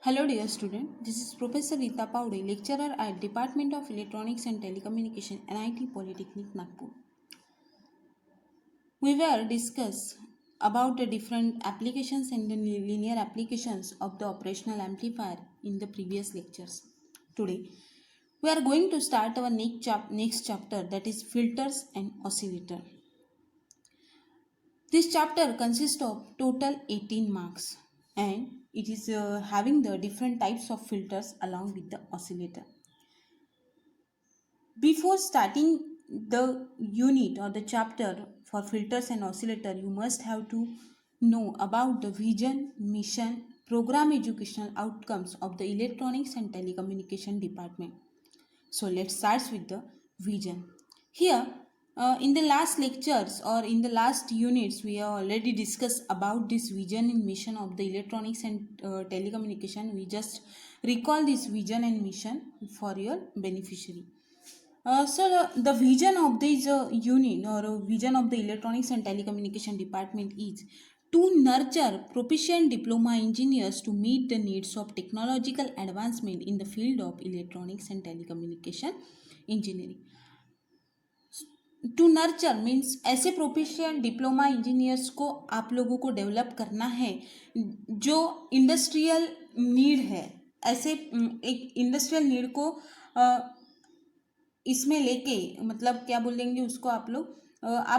Hello dear student, this is Professor Rita Paude, lecturer at Department of Electronics and Telecommunication, NIT Polytechnic, Nagpur. We will discuss about the different applications and the linear applications of the operational amplifier in the previous lectures. Today, we are going to start our next chapter, that is filters and oscillator. This chapter consists of total 18 marks and it is having the different types of filters along with the oscillator. Before starting the unit or the chapter for filters and oscillator, you must have to know about the vision, mission, program educational outcomes of the Electronics and Telecommunication Department. So let's start with the vision. Here, in the last lectures or in the last units, we have already discussed about this vision and mission of the electronics and telecommunication. We just recall this vision and mission for your beneficiary. The vision of this unit or vision of the electronics and telecommunication department is to nurture proficient diploma engineers to meet the needs of technological advancement in the field of electronics and telecommunication engineering. To nurture means ऐसे proficient diploma engineers को आप लोगों को develop करना है जो industrial need है. ऐसे एक इंडस्ट्रियल नीड को इसमें लेके मतलब क्या बोलेंगे उसको आप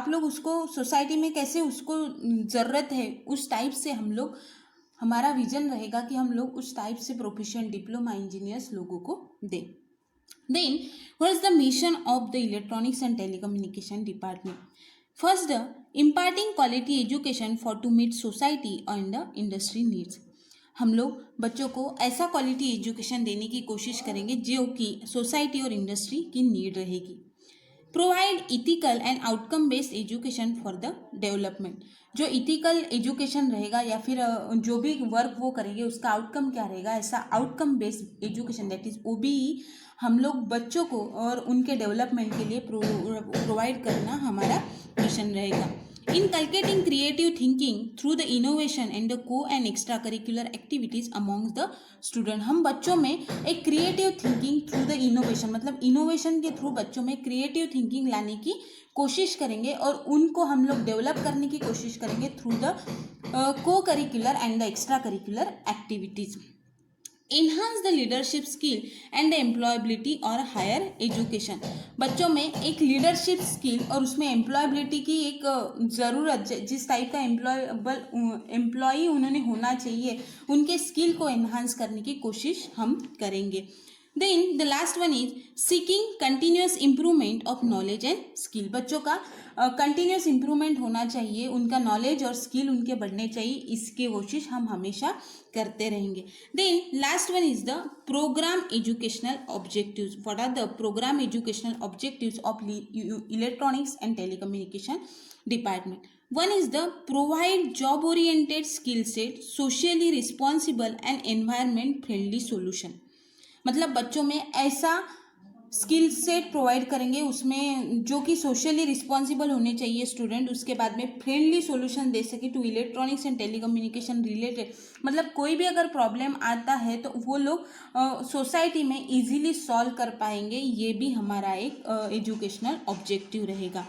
लोग उसको सोसाइटी में कैसे उसको ज़रूरत है उस टाइप से हम लोग हमारा विजन रहेगा कि हम लोग उस टाइप से प्रोफेशनल डिप्लोमा इंजीनियर्स लोगों को दें. Then, what is the mission of the Electronics and Telecommunication Department? First, imparting quality education for to meet society and the industry needs. हम लोग बच्चों को ऐसा क्वालिटी एजुकेशन देने की कोशिश करेंगे जो कि सोसाइटी और इंडस्ट्री की नीड रहेगी. Provide ethical and outcome based education for the development. जो इथिकल एजुकेशन रहेगा या फिर जो भी वर्क वो करेंगे उसका आउटकम क्या रहेगा, ऐसा outcome based education that is OBE हम लोग बच्चों को और उनके डेवलपमेंट के लिए प्रोवाइड करना हमारा मिशन रहेगा. Inculcating creative thinking through the innovation and the co and extra curricular activities amongst the student. हम बच्चों में एक creative thinking through the innovation मतलब इनोवेशन के थ्रू बच्चों में क्रिएटिव थिंकिंग लाने की कोशिश करेंगे और उनको हम लोग डेवलप करने की कोशिश करेंगे थ्रू द को curricular and the extra curricular activities. Enhance the leadership skill and the employability और हायर एजुकेशन. बच्चों में एक लीडरशिप स्किल और उसमें एम्प्लॉयबिलिटी की एक ज़रूरत, जिस टाइप का एम्प्लॉई उन्होंने होना चाहिए उनके स्किल को एनहांस करने की कोशिश हम करेंगे. Then the last one is seeking continuous improvement of knowledge and skill. बच्चों का कंटिन्यूस इम्प्रूवमेंट होना चाहिए, उनका नॉलेज और स्किल उनके बढ़ने चाहिए, इसकी कोशिश हम हमेशा करते रहेंगे. Then last one is the program educational objectives. What are the program educational objectives of electronics and telecommunication department? One is the provide job oriented skill set, socially responsible and environment friendly solution. मतलब बच्चों में ऐसा skill set provide करेंगे उसमें जो कि socially responsible होने चाहिए स्टूडेंट, उसके बाद में फ्रेंडली सॉल्यूशन दे सके to electronics and telecommunication related. मतलब कोई भी अगर प्रॉब्लम आता है तो वो लोग सोसाइटी में इजीली सॉल्व कर पाएंगे. ये भी हमारा एक एजुकेशनल ऑब्जेक्टिव रहेगा.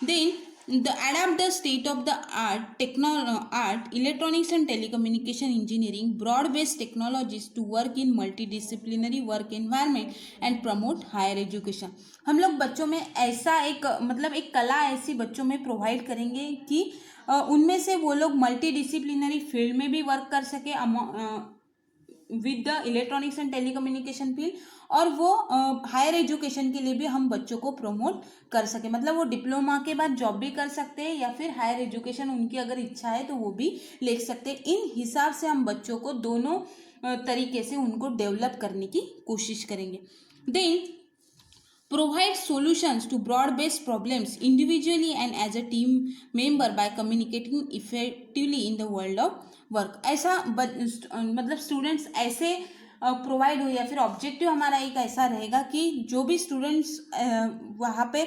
Then the adapt the state of the art electronics and telecommunication engineering broad based technologies to work in multidisciplinary work environment and promote higher education. हम लोग बच्चों में ऐसा एक मतलब एक कला ऐसी बच्चों में प्रोवाइड करेंगे कि उनमें से वो लोग मल्टी डिसिप्लिनरी फील्ड में भी वर्क कर सके with the electronics and telecommunication field और वो हायर एजुकेशन के लिए भी हम बच्चों को प्रमोट कर सके. मतलब वो डिप्लोमा के बाद जॉब भी कर सकते हैं या फिर हायर एजुकेशन उनकी अगर इच्छा है तो वो भी ले सकते हैं. इन हिसाब से हम बच्चों को दोनों तरीके से उनको डेवलप करने की कोशिश करेंगे. Then provide solutions to broad-based problems individually and as a team member by communicating effectively in the world of work. ऐसा मतलब स्टूडेंट्स ऐसे प्रोवाइड हो या फिर ऑब्जेक्टिव हमारा एक ऐसा रहेगा कि जो भी स्टूडेंट्स वहाँ पे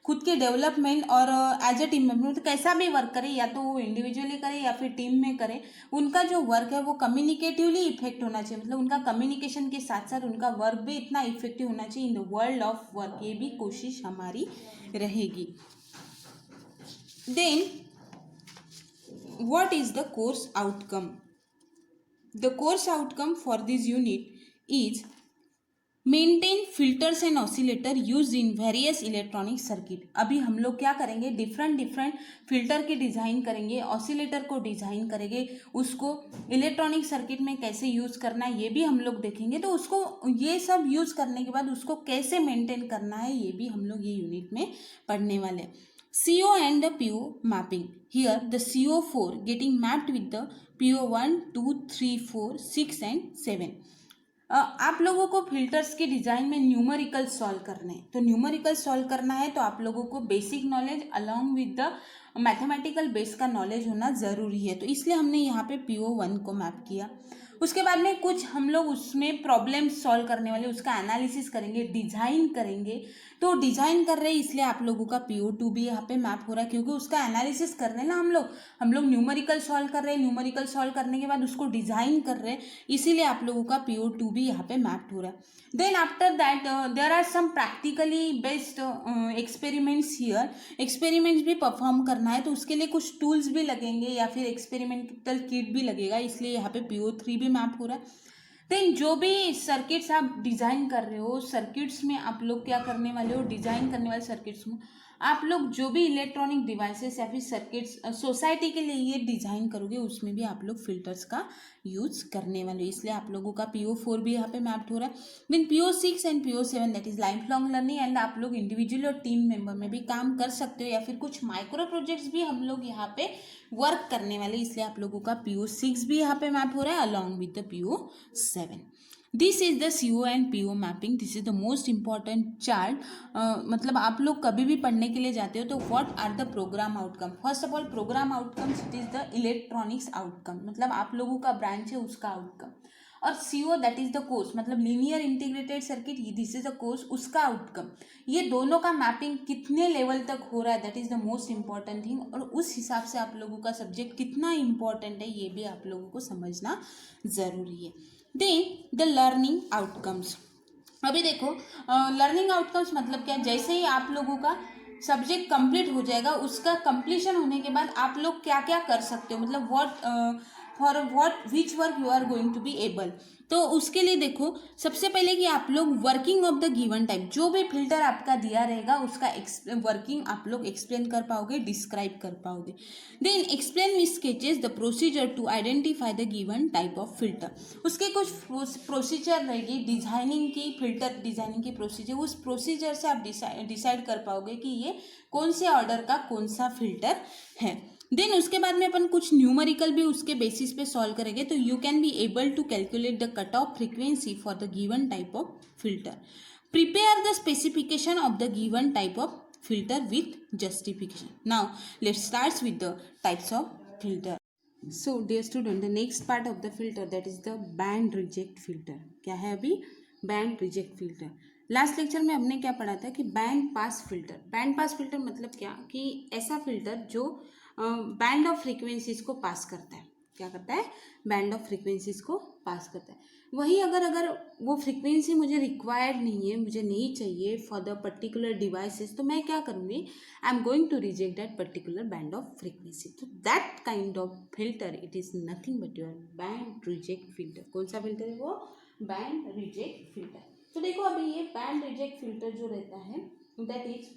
खुद के डेवलपमेंट और एज ए टीम मेंबर तो कैसा भी वर्क करे, या तो वो इंडिविजुअली करे या फिर टीम में करे, उनका जो वर्क है वो कम्युनिकेटिवली इफेक्ट होना चाहिए, मतलब उनका कम्युनिकेशन के साथ साथ उनका वर्क भी इतना इफेक्टिव होना चाहिए in the world of work. ये भी कोशिश हमारी रहेगी। Then what is the course outcome? The course outcome for this unit is maintain filters and oscillator use in various electronic circuit. अभी हम लोग क्या करेंगे, डिफरेंट फिल्टर के डिज़ाइन करेंगे, ऑसिलेटर को डिज़ाइन करेंगे, उसको इलेक्ट्रॉनिक सर्किट में कैसे यूज़ करना है ये भी हम लोग देखेंगे। तो उसको ये सब यूज़ करने के बाद उसको कैसे मेंटेन करना है ये भी हम लोग ये यूनिट में पढ़ने वाले हैं। CO and the PO mapping. Here the CO4 getting mapped with the PO 1, 2, 3, 4, 6 and 7. आप लोगों को फिल्टर्स के डिज़ाइन में न्यूमेरिकल सॉल्व करने हैं। तो न्यूमेरिकल सॉल्व करना है तो आप लोगों को basic knowledge along with the mathematical base का नॉलेज होना ज़रूरी है। तो इसलिए हमने यहाँ पे PO 1 को मैप किया। उसके बाद में कुछ हम लोग उसमें प्रॉब्लम सॉल्व करने वाले, उसका एनालिसिस करेंगे, डिज़ाइन करेंगे। तो डिज़ाइन कर रहे हैं इसलिए आप लोगों का PO 2 भी यहाँ पे मैप हो रहा है, क्योंकि उसका एनालिसिस कर रहे हैं ना हम लोग न्यूमेरिकल सॉल्व कर रहे हैं, न्यूमेरिकल सॉल्व करने के बाद उसको डिज़ाइन कर रहे हैं, इसीलिए आप लोगों का PO 2 भी यहाँ पे मैप्ड हो रहा है। Then after that there are some practically based experiments here. Experiments भी परफॉर्म करना है तो उसके लिए कुछ टूल्स भी लगेंगे या फिर एक्सपेरिमेंटल किट भी लगेगा, इसलिए यहाँ पे PO 3 भी मैप हो रहा है। देन जो भी सर्किट्स आप डिज़ाइन कर रहे हो, सर्किट्स में आप लोग क्या करने वाले हो, डिज़ाइन करने वाले सर्किट्स में आप लोग जो भी इलेक्ट्रॉनिक डिवाइसेस या फिर सर्किट्स सोसाइटी के लिए ये डिज़ाइन करोगे उसमें भी आप लोग फिल्टर्स का यूज़ करने वाले हो, इसलिए आप लोगों का PO 4 भी यहाँ पे मैप्ड हो रहा है। Then PO 6 and PO 7 that is life long learning, and आप लोग इंडिविजुअल और टीम मेंबर में भी काम कर सकते हो या फिर कुछ माइक्रो प्रोजेक्ट्स भी हम लोग यहाँ पे वर्क करने वाले, इसलिए आप लोगों का PO 6 भी यहाँ पे मैप हो रहा है along with the PO 7। This is the CO and PO mapping. This is the most important chart. मतलब आप लोग कभी भी पढ़ने के लिए जाते हो तो what are the programme outcome. First of all programme outcomes it is the electronics outcome, मतलब आप लोगों का ब्रांच है उसका आउटकम, और CO that is the course, मतलब linear integrated circuit, this is the course, उसका आउटकम। ये दोनों का मैपिंग कितने लेवल तक हो रहा है that is the most important thing, और उस हिसाब से आप लोगों का सब्जेक्ट कितना इंपॉर्टेंट है ये भी आप लोगों को समझना ज़रूरी है। Then the learning outcomes. अभी देखो लर्निंग आउटकम्स मतलब क्या, जैसे ही आप लोगों का सब्जेक्ट कंप्लीट हो जाएगा, उसका कंप्लीशन होने के बाद आप लोग क्या क्या कर सकते हो, मतलब what which work you are going to be able. तो उसके लिए देखो सबसे पहले कि आप लोग working of the given type, जो भी फिल्टर आपका दिया रहेगा उसका वर्किंग आप लोग एक्सप्लेन कर पाओगे, डिस्क्राइब कर पाओगे। Then explain with sketches the procedure to identify the given type of filter. उसके कुछ प्रोसीजर रहेगी डिजाइनिंग की, फिल्टर डिजाइनिंग की प्रोसीजर, उस प्रोसीजर से आप डिसाइड कर पाओगे कि ये कौन से ऑर्डर का कौन सा फिल्टर है। देन उसके बाद में अपन कुछ न्यूमेरिकल भी उसके बेसिस पे सॉल्व करेंगे, तो you can be able to calculate the cut off frequency for the given type of filter. Prepare the specification of the given type of filter with justification. Now let's start with the types of filter. So dear student, the next part of the filter that is the band reject filter. क्या है अभी? Band reject filter. Last lecture में हमने क्या पढ़ा था कि band pass filter. Band pass filter मतलब क्या कि ऐसा फिल्टर जो बैंड ऑफ फ्रीक्वेंसीज को पास करता है। क्या करता है? बैंड ऑफ फ्रीक्वेंसीज को पास करता है। वही अगर वो फ्रीक्वेंसी मुझे रिक्वायर्ड नहीं है, मुझे नहीं चाहिए फॉर द पर्टिकुलर डिवाइसेस, तो मैं क्या करूँगी? I am going to reject that particular band of frequency. तो that kind of filter it is nothing but your band reject filter. कौन सा फिल्टर है वो? Band reject filter. तो देखो अभी ये बैंड रिजेक्ट फिल्टर जो रहता है that is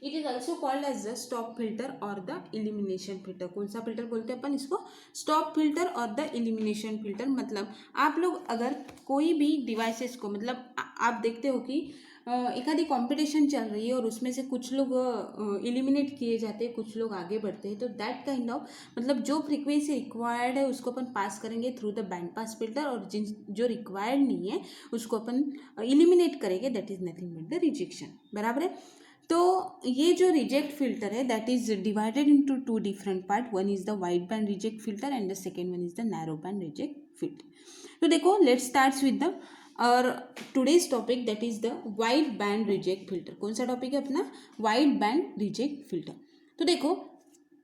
it is also called as the stop filter और द इलिमिनेशन फिल्टर। कौन सा फिल्टर बोलते हैं अपन इसको? स्टॉप फिल्टर और द इलिमिनेशन फिल्टर। मतलब आप लोग अगर कोई भी डिवाइसेस को, मतलब आप देखते हो कि एक आधी कॉम्पिटिशन चल रही है और उसमें से कुछ लोग इलिमिनेट किए जाते हैं, कुछ लोग आगे बढ़ते हैं, तो दैट काइंड ऑफ मतलब जो फ्रीक्वेंसी रिक्वायर्ड है उसको अपन पास करेंगे through the band pass filter, और जो रिक्वायर्ड नहीं है उसको अपन इलिमिनेट करेंगे, that is nothing but the rejection. बराबर है। तो ये जो रिजेक्ट फिल्टर है that is divided into two different part. One is the wide band reject filter and the second one is the narrow band reject filter. तो देखो let's start with the और today's topic that is the wide band reject filter. कौन सा topic है अपना? Wide band reject filter. तो देखो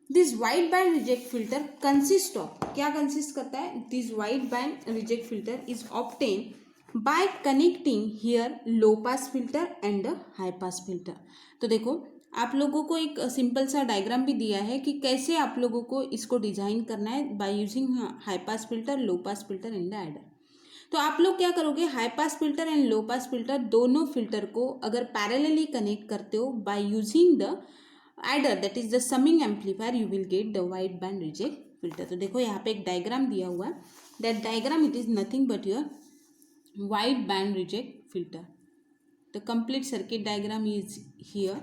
this wide band reject filter consist of, क्या कंसिस्ट करता है? This wide band reject filter is obtain bye connecting here low pass filter and high pass filter. तो देखो आप लोगों को एक सिंपल सा डायग्राम भी दिया है कि कैसे आप लोगों को इसको डिजाइन करना है by using high pass filter, low pass filter and the adder. तो आप लोग क्या करोगे, high pass filter and low pass filter दोनों फिल्टर को अगर पैरेलली कनेक्ट करते हो by using the adder that is the summing amplifier, you will get the wide band reject filter. तो देखो यहाँ पे एक डायग्राम दिया हुआ है, that diagram it is nothing but your wide band reject filter. The complete circuit diagram is here.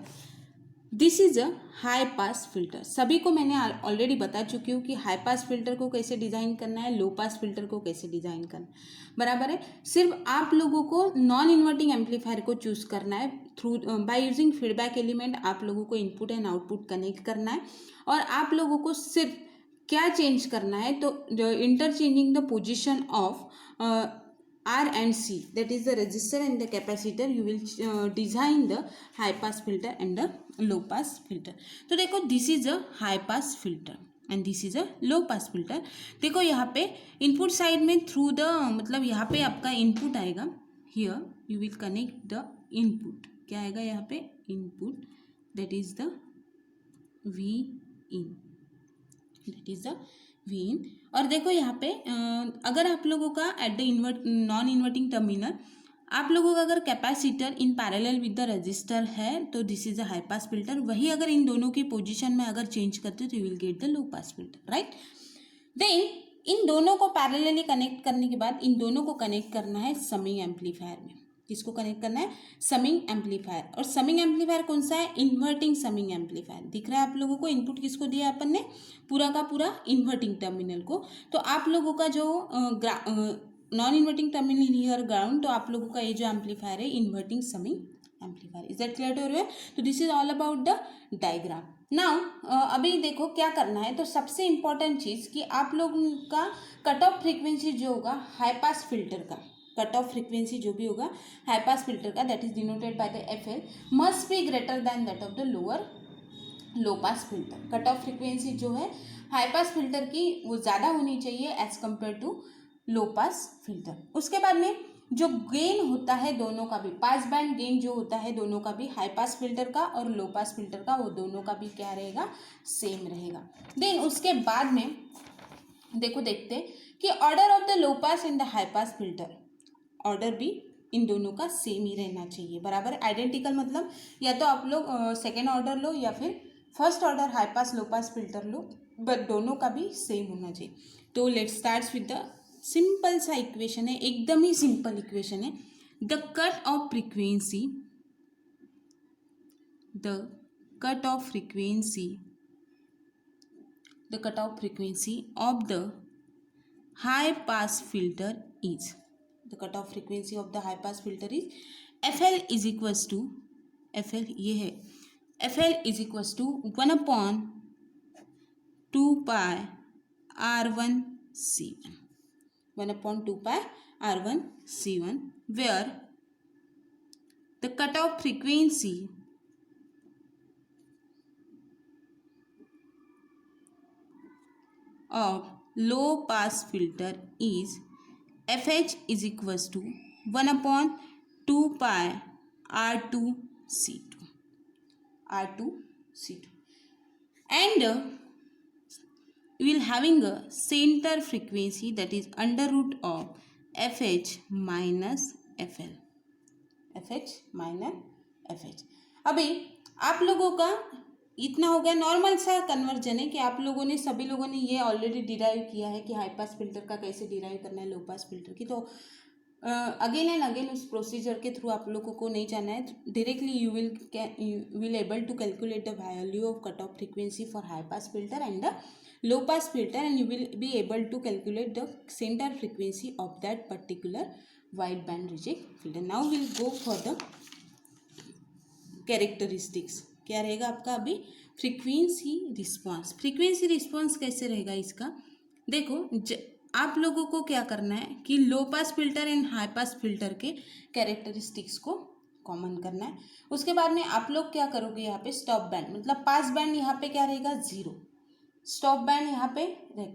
This is a high pass filter. सभी को मैंने ऑलरेडी बता चुकी हूँ कि हाई पास फिल्टर को कैसे डिज़ाइन करना है, लो पास फिल्टर को कैसे डिज़ाइन करना है, बराबर है। सिर्फ आप लोगों को नॉन इन्वर्टिंग एम्पलीफायर को चूज करना है through by using feedback element. आप लोगों को इनपुट एंड आउटपुट कनेक्ट करना है और आप लोगों को सिर्फ क्या चेंज करना है, तो interchanging the position of R and C, that is the resistor and the capacitor, you will design the high pass filter and the low pass filter. तो देखो this is a high pass filter and this is a low pass filter. देखो यहाँ पे input side में through the, मतलब यहाँ पे आपका इनपुट आएगा, here you will connect the input, क्या आएगा यहाँ पे input, that is the V in, that is the V in। और देखो यहाँ पे अगर आप लोगों का at the non inverting terminal आप लोगों का अगर capacitor in parallel with the register है तो this is a high pass filter. वही अगर इन दोनों की पोजीशन में अगर चेंज करते हो तो you will get the low pass filter, right. Then इन दोनों को पैरेलली कनेक्ट करने के बाद इन दोनों को कनेक्ट करना है समिंग एम्पलीफायर में। किसको कनेक्ट करना है? Summing amplifier. और समिंग एम्पलीफायर कौन सा है? Inverting summing amplifier. दिख रहा है आप लोगों को? इनपुट किसको दिया अपन ने? पूरा का पूरा इन्वर्टिंग टर्मिनल को। तो आप लोगों का जो non inverting terminal here ground, तो आप लोगों का ये जो एम्पलीफायर है inverting summing amplifier. Is that clear to everyone? तो this is all about the diagram. Now अभी देखो क्या करना है। तो सबसे इंपॉर्टेंट चीज़ कि आप लोगों का कट ऑफ फ्रीक्वेंसी जो होगा हाई पास फिल्टर का, कट ऑफ फ्रीक्वेंसी जो भी होगा हाई पास फिल्टर का, that is denoted by the FL, must be greater than that of the lower low pass filter. Cut off frequency जो है high pass filter की वो ज़्यादा होनी चाहिए as compare to low pass filter. उसके बाद में जो गेन होता है दोनों का भी, पास बैंड गेन जो होता है दोनों का भी, हाई पास फिल्टर का और लो पास फिल्टर का, वो दोनों का भी क्या रहेगा? सेम रहेगा। देन उसके बाद में देखो देखते कि order of the low pass and the high pass filter, order भी इन दोनों का सेम ही रहना चाहिए, बराबर। आइडेंटिकल मतलब या तो आप लोग सेकेंड ऑर्डर लो या फिर first order high pass low pass filter low, but दोनों का भी सेम होना चाहिए। तो let's start with the simple सा इक्वेशन है, एकदम ही सिंपल इक्वेशन है। The cut off frequency, the cut off frequency, the cut off frequency of the high pass filter is, the cutoff frequency of the high pass filter is FL is equals to, FL ये है, FL is equals to 1/2 pi R1 C1, 1/2 pi R1 C1, where the cutoff frequency of low pass filter is FH is equals to 1/2 pi R2 C2, R2 C2, and we will having a center frequency that is under root of FH minus FL, FH minus FH। अभी आप लोगों का इतना हो गया, normal सा conversion है कि आप लोगों ने, सभी लोगों ने ये ऑलरेडी डिराइव किया है कि हाई पास फिल्टर का कैसे डिराइव करना है लो पास फिल्टर की। तो अगेन एंड अगेन उस प्रोसीजर के थ्रू आप लोगों को नहीं जाना है, directly you will able to calculate the value of cut off frequency for high pass filter and the low pass filter, and you will be able to calculate the center frequency of that particular wide band reject filter. Now we'll go for the characteristics। क्या रहेगा आपका अभी? Frequency response. Frequency response कैसे रहेगा इसका? देखो आप लोगों को क्या करना है कि low pass filter and high pass filter के कैरेक्टरिस्टिक्स को कॉमन करना है। उसके बाद में आप लोग क्या करोगे, यहाँ पे स्टॉप बैंड मतलब पास बैंड यहाँ पे क्या रहेगा, 0। स्टॉप बैंड यहाँ पे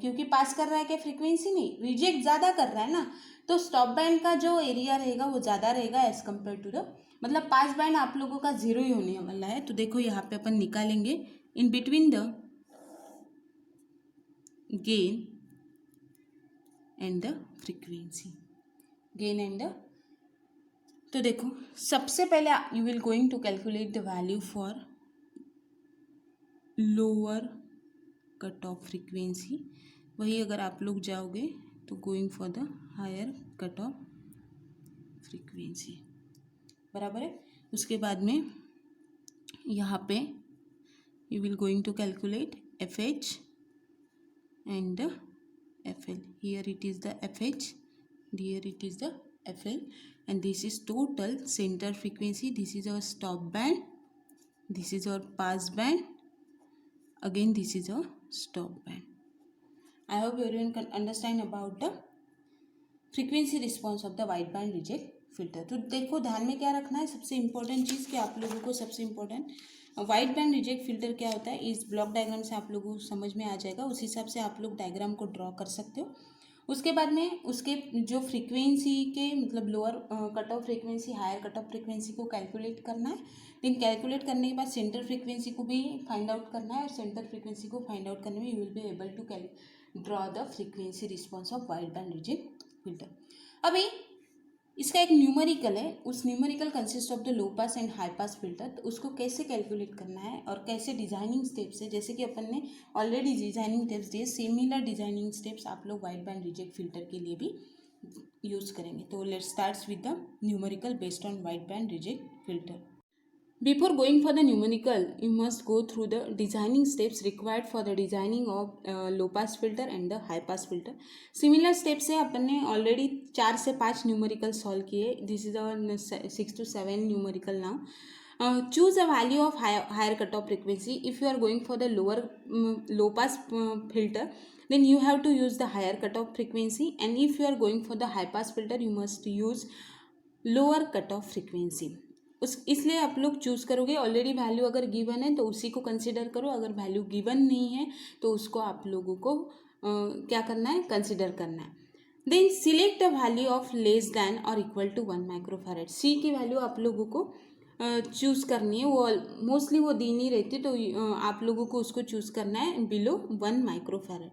क्योंकि पास कर रहा है क्या फ्रीक्वेंसी, नहीं, रिजेक्ट ज़्यादा कर रहा है ना, तो स्टॉप बैंड का जो एरिया रहेगा वो ज़्यादा रहेगा एज कम्पेयर टू द, मतलब पास बैंड आप लोगों का 0 ही होने वाला है। तो देखो यहाँ पे अपन निकालेंगे in between the gain and the frequency, gain and the, तो देखो सबसे पहले you will going to calculate the value for lower cut off frequency. वही अगर आप लोग जाओगे तो going for the higher cut off frequency, बराबर है। उसके बाद में यहाँ पे you will going to calculate F H and F L. Here it is the F H, here it is the FL, and this is total center frequency. This is our stop band, this is our pass band, again this is our stop band. I hope everyone can understand about the frequency response of the wide band reject filter. तो देखो ध्यान में क्या रखना है, सबसे important चीज़ कि आप लोगों को सबसे important wide band reject filter क्या होता है, इस ब्लॉक डायग्राम से आप लोगों को समझ में आ जाएगा। उस हिसाब से आप लोग डायग्राम को ड्रॉ कर सकते हो। उसके बाद में उसके जो फ्रीक्वेंसी के मतलब lower cut off frequency higher cut off frequency को कैलकुलेट करना है। लेकिन कैलकुलेट करने के बाद सेंटर फ्रीक्वेंसी को भी फाइंड आउट करना है, और सेंटर फ्रीक्वेंसी को फाइंड आउट करने में you will be able to draw the frequency response of wide band reject filter. अभी इसका एक न्यूमेरिकल है, उस numerical consist of the low pass and high pass filter. तो उसको कैसे कैलकुलेट करना है और कैसे डिजाइनिंग स्टेप्स है, जैसे कि अपन ने ऑलरेडी डिजाइनिंग स्टेप्स दिए, सिमिलर डिजाइनिंग स्टेप्स आप लोग वाइड बैंड रिजेक्ट फिल्टर के लिए भी यूज़ करेंगे। तो let's start with the numerical based on wide band reject filter. Before going for the numerical, you must go through the designing steps required for the designing of low pass filter and the high pass filter. Similar steps है, अपन ने already 4 से 5 numerical solve किए. This is our 6 to 7 numerical now. Choose a value of higher cutoff frequency. If you are going for the low pass filter, then you have to use the higher cutoff frequency, and if you are going for the high pass filter, you must use lower cutoff frequency. इसलिए आप लोग choose करोगे, already value अगर given है तो उसी को consider करो, अगर वैल्यू गिवन नहीं है तो उसको आप लोगों को क्या करना है, कंसिडर करना है। Then select the value of less than और इक्वल टू 1 माइक्रोफैरेड। सी की वैल्यू आप लोगों को चूज़ करनी है, वो मोस्टली वो दी नहीं रहती, तो आप लोगों को उसको चूज़ करना है बिलो 1 माइक्रोफैरेड।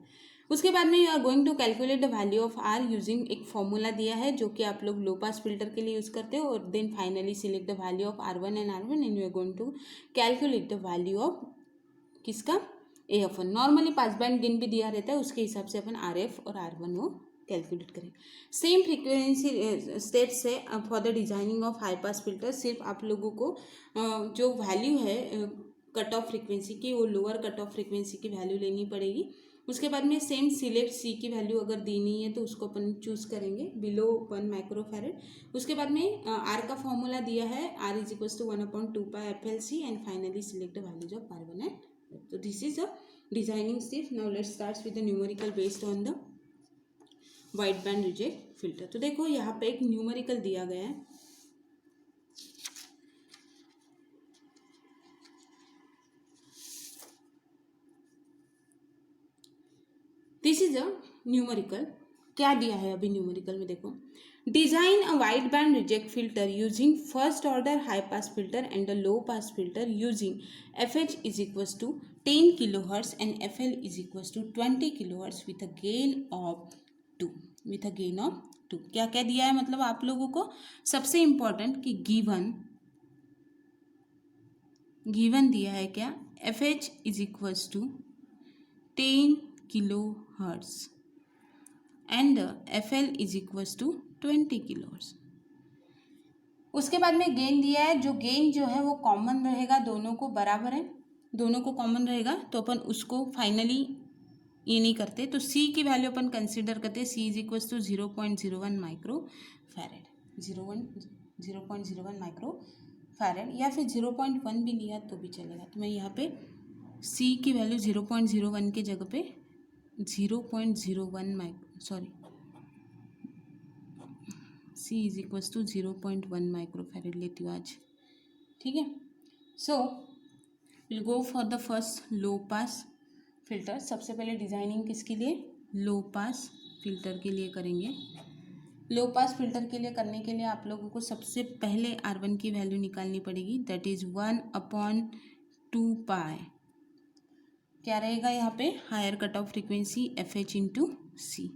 उसके बाद में you are going to calculate the value of R using एक फॉर्मूला दिया है जो कि आप लोग लो पास फिल्टर के लिए यूज़ करते हो, और then finally select the value of R1 and R1 and you are going to calculate the value of किसका, AF1। Normally pass band gain भी दिया रहता है, उसके हिसाब से अपन RF और R1 वो कैलकुलेट करें। सेम फ्रीक्वेंसी स्टेप्स है for the designing of high pass filter. सिर्फ आप लोगों को जो वैल्यू है कट ऑफ फ्रीक्वेंसी की, वो लोअर कट ऑफ फ्रीक्वेंसी की वैल्यू लेनी पड़ेगी। उसके बाद में सेम सिलेक्ट सी की वैल्यू अगर दी नहीं है तो उसको अपन चूज़ करेंगे बिलो 1 माइक्रोफैरेड। उसके बाद में आर का फॉर्मूला दिया है, R is equals to 1/2π/FLC, and finally select the values of R1 and. तो this is a designing step. Now let's start with the numerical based on the wide band reject filter. तो देखो यहाँ पे एक numerical दिया गया है, this is a numerical. क्या दिया है अभी न्यूमेरिकल में, देखो design a wide band reject filter using first order high pass filter and a low pass filter using FH is equals to 10 kilohertz and FL is equals to 20 kilohertz with a gain of 2, with a gain of 2। क्या क्या दिया है मतलब आप लोगों को, सबसे important कि गिवन दिया है क्या, FH is equals to 10 kilohertz and FL is equals to 20 kilohertz. उसके बाद में गेन दिया है, जो गेन जो है वो कॉमन रहेगा, दोनों को बराबर है, दोनों को कॉमन रहेगा, तो अपन उसको फाइनली ये नहीं करते, तो सी की वैल्यू अपन कंसिडर करते हैं। C is equals to 0.01 microfarad, 0.01 microfarad, या फिर 0.1 भी लिया तो भी चलेगा। तो मैं यहाँ पे सी की वैल्यू 0.01 की जगह पे 0.01 sorry C is equals to 0.1 microfarad लेती हूँ आज, ठीक है। So will go for the first low pass filter. सबसे पहले डिजाइनिंग किसके लिए, लो पास फिल्टर के लिए करेंगे। लो पास फिल्टर के लिए करने के लिए आप लोगों को सबसे पहले R1 की वैल्यू निकालनी पड़ेगी, दैट इज 1/2 पाई। क्या रहेगा यहाँ पे, higher cut off frequency FH into C।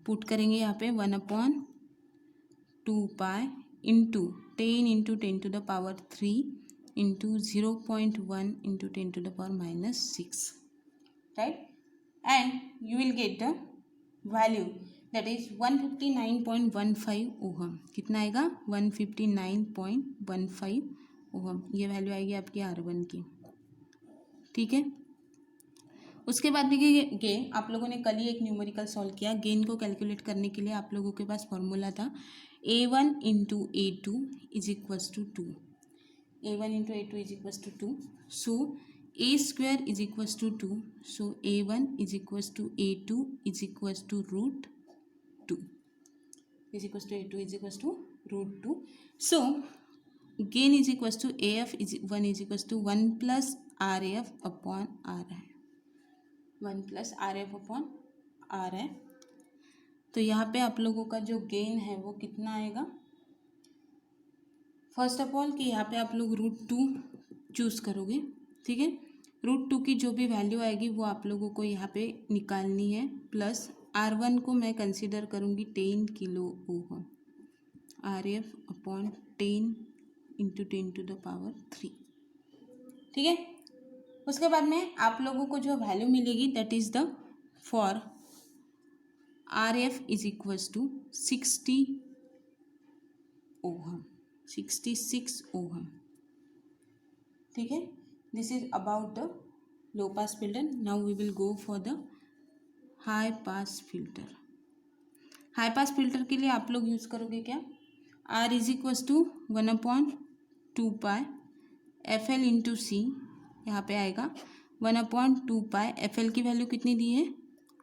Put करेंगे यहाँ पे 1/2 pi into 10 into 0.1 into 10⁻⁻6, right. And you will get the value that is 159.15 ohm. कितना आएगा, 159.15 ओहम, ये वैल्यू आएगी आपकी R1 की, ठीक है। उसके बाद देखिए गेन, आप लोगों ने कल ही एक न्यूमेरिकल सॉल्व किया। गेन को कैलकुलेट करने के लिए आप लोगों के पास फॉर्मूला था A1 into A2 is equals to 2, A1 into A2 is equals to 2। So A square is equals to 2, so A1 is equals to A2 is equals to √2 is equals to A2 is equals to √2। So gain is equals to AF is 1 is equals to 1 plus RF upon R है, 1 plus RF upon R है। तो यहाँ पे आप लोगों का जो gain है वो कितना आएगा, फर्स्ट ऑफ ऑल कि यहाँ पे आप लोग √2 चूज़ करोगे, ठीक है। √2 की जो भी वैल्यू आएगी वो आप लोगों को यहाँ पे निकालनी है, प्लस R1 को मैं कंसीडर करूँगी 10 kilo ohm, RF upon 10 into 10⁻3, ठीक है। उसके बाद में आप लोगों को जो वैल्यू मिलेगी that is the for RF is equals to 60 ohm, 66 ohm, ठीक है। This is about the low pass filter. Now we will go for the high pass filter. High pass filter के लिए आप लोग यूज़ करोगे क्या, R is equals to 1/2 pi FL into C, यहाँ पे आएगा 1/2 पाई। FL की वैल्यू कितनी दी है,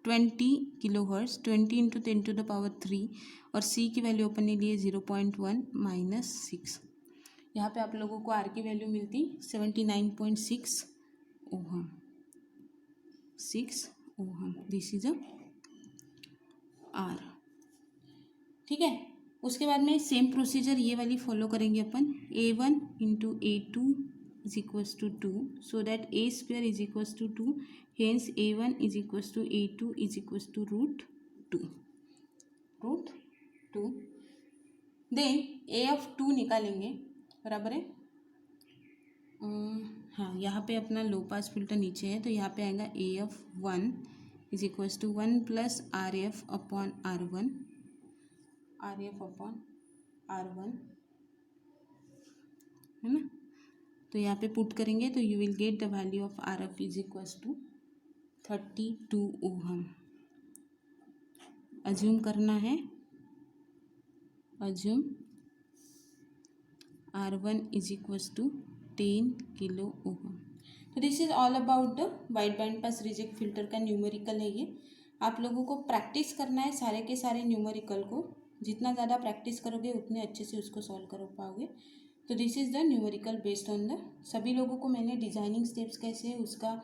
20 किलो हर्ट्ज, 20 इंटू 10⁻3, और C की वैल्यू अपन ने ली है 0.1 - 6। यहाँ पे आप लोगों को R की वैल्यू मिलती 79.6 ohm, 6 ohm, this is a R, ठीक है। उसके बाद में सेम प्रोसीजर ये वाली फॉलो करेंगे अपन, A1 into A2 is equals to 2, so that A square is equals to 2, hence A1 is equals to A2 is equals to √2, then AF2 निकालेंगे, बराबर है। हाँ, यहाँ पे अपना लो पास फिल्टर नीचे है, तो यहाँ पे आएगा AF1 is equals to 1 plus RF upon R1, RF upon R1, है ना। तो यहाँ पे पुट करेंगे तो you will get the value of RF is equals to 32 ohm. Assume करना है, assume R1 is equals to 10 kilo ohm. तो this is all about the wide band pass reject filter का न्यूमेरिकल है ये। आप लोगों को प्रैक्टिस करना है सारे के सारे न्यूमेरिकल को, जितना ज़्यादा प्रैक्टिस करोगे उतने अच्छे से उसको सॉल्व कर पाओगे। तो this is the numerical based on the, सभी लोगों को मैंने डिजाइनिंग स्टेप्स कैसे, उसका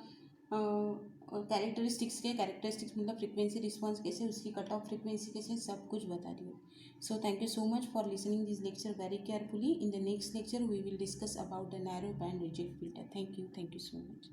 कैरेक्टरिस्टिक्स मतलब फ्रीक्वेंसी रिस्पॉन्स कैसे, उसकी कट ऑफ फ्रीक्वेंसी कैसे, सब कुछ बता दिया। So thank you so much for listening this lecture very carefully. In the next lecture we will discuss about the narrow band reject filter. Thank you so much.